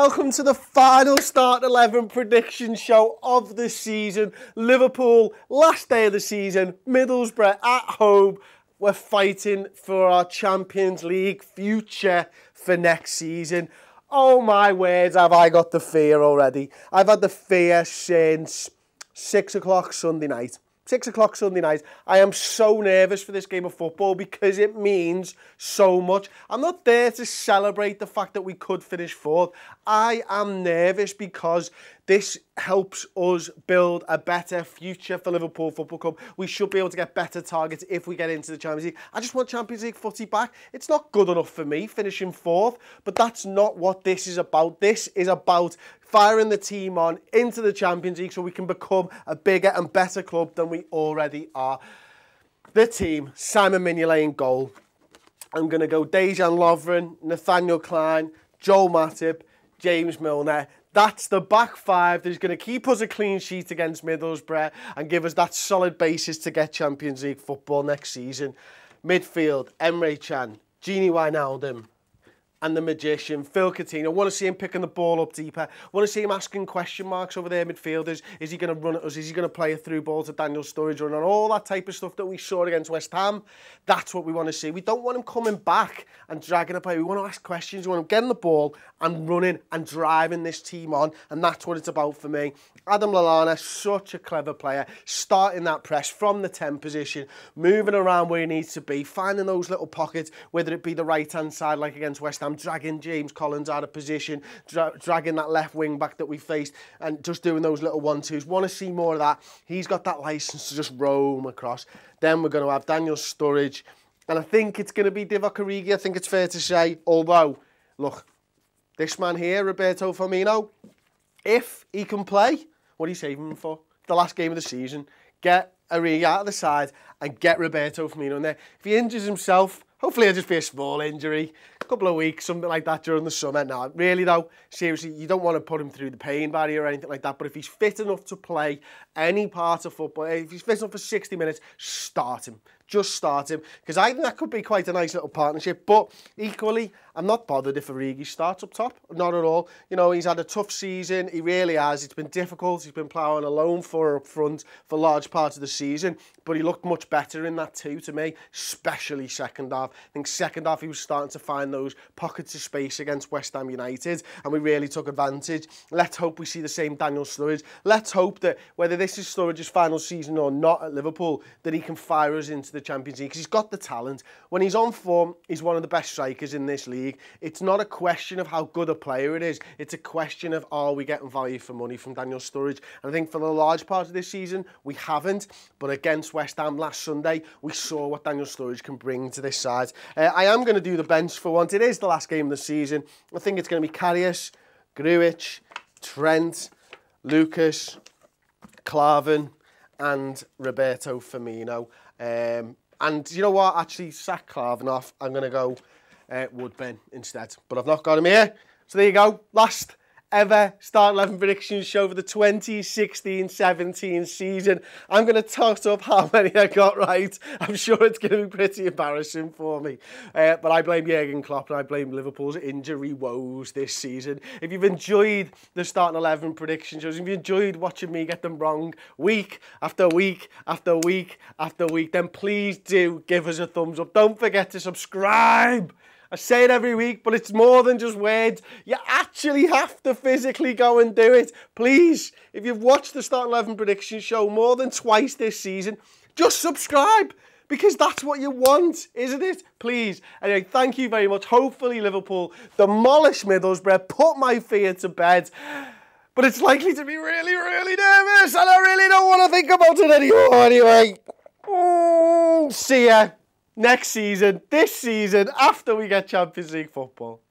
welcome to the final Start 11 prediction show of the season. Liverpool, last day of the season, Middlesbrough at home. We're fighting for our Champions League future for next season. Oh my words, have I got the fear already. I've had the fear since 6 o'clock Sunday night. 6 o'clock Sunday night. I am so nervous for this game of football because it means so much. I'm not there to celebrate the fact that we could finish fourth. I am nervous because this helps us build a better future for Liverpool Football Club. We should be able to get better targets if we get into the Champions League. I just want Champions League footy back. It's not good enough for me finishing fourth, but that's not what this is about. This is about firing the team on into the Champions League so we can become a bigger and better club than we already are. The team, Simon Mignolet in goal. I'm going to go Dejan Lovren, Nathaniel Klein, Joel Matip, James Milner. That's the back five that is going to keep us a clean sheet against Middlesbrough and give us that solid basis to get Champions League football next season. Midfield, Emre Can, Gini Wijnaldum, and the magician, Phil Coutinho. I want to see him picking the ball up deeper. I want to see him asking question marks over their midfielders. Is he going to run at us? Is he going to play a through ball to Daniel Sturridge? And all that type of stuff that we saw against West Ham. That's what we want to see. We don't want him coming back and dragging a play. We want to ask questions. We want him getting the ball and running and driving this team on. And that's what it's about for me. Adam Lallana, such a clever player. Starting that press from the 10 position. Moving around where he needs to be. Finding those little pockets, whether it be the right-hand side like against West Ham. Dragging James Collins out of position, dragging that left wing back that we faced, and just doing those little 1-2s. Want to see more of that. He's got that license to just roam across. Then we're going to have Daniel Sturridge, and I think it's going to be Divock Origi. I think it's fair to say. Although, look, this man here, Roberto Firmino, if he can play, what are you saving him for? The last game of the season. Get Origi out of the side and get Roberto Firmino in there. If he injures himself, hopefully it'll just be a small injury, a couple of weeks, something like that during the summer. No, really though, seriously, you don't want to put him through the pain barrier or anything like that, but if he's fit enough to play any part of football, if he's fit enough for 60 minutes, start him. Just start him, because I think that could be quite a nice little partnership. But equally, I'm not bothered if Origi starts up top. Not at all. You know, he's had a tough season. He really has. It's been difficult. He's been ploughing alone for up front for large parts of the season. But he looked much better in that too, to me, especially second half. I think second half he was starting to find those pockets of space against West Ham United, and we really took advantage. Let's hope we see the same Daniel Sturridge. Let's hope that whether this is Sturridge's final season or not at Liverpool, that he can fire us into the Champions League, because he's got the talent. When he's on form, he's one of the best strikers in this league. It's not a question of how good a player it is. It's a question of, are we getting value for money from Daniel Sturridge? And I think for the large part of this season, we haven't. But against West Ham last Sunday, we saw what Daniel Sturridge can bring to this side. I am going to do the bench for once. It is the last game of the season. I think it's going to be Karius, Grujic, Trent, Lucas, Klavan, and Roberto Firmino. And you know what? Actually, sack Klavan off. I'm going to go Woodburn instead. But I've not got him here. So there you go. Last ever Start 11 predictions show for the 2016-17 season. I'm going to tot up how many I got right. I'm sure it's going to be pretty embarrassing for me. But I blame Jurgen Klopp and I blame Liverpool's injury woes this season. If you've enjoyed the Start 11 prediction shows, if you enjoyed watching me get them wrong week after week after week after week, then please do give us a thumbs up. Don't forget to subscribe. I say it every week, but it's more than just words. You actually have to physically go and do it. Please, if you've watched the Start 11 prediction show more than twice this season, just subscribe, because that's what you want, isn't it? Please. Anyway, thank you very much. Hopefully Liverpool demolish Middlesbrough, put my fear to bed. But it's likely to be really, really nervous, and I really don't want to think about it anymore anyway. See ya next season, this season, after we get Champions League football.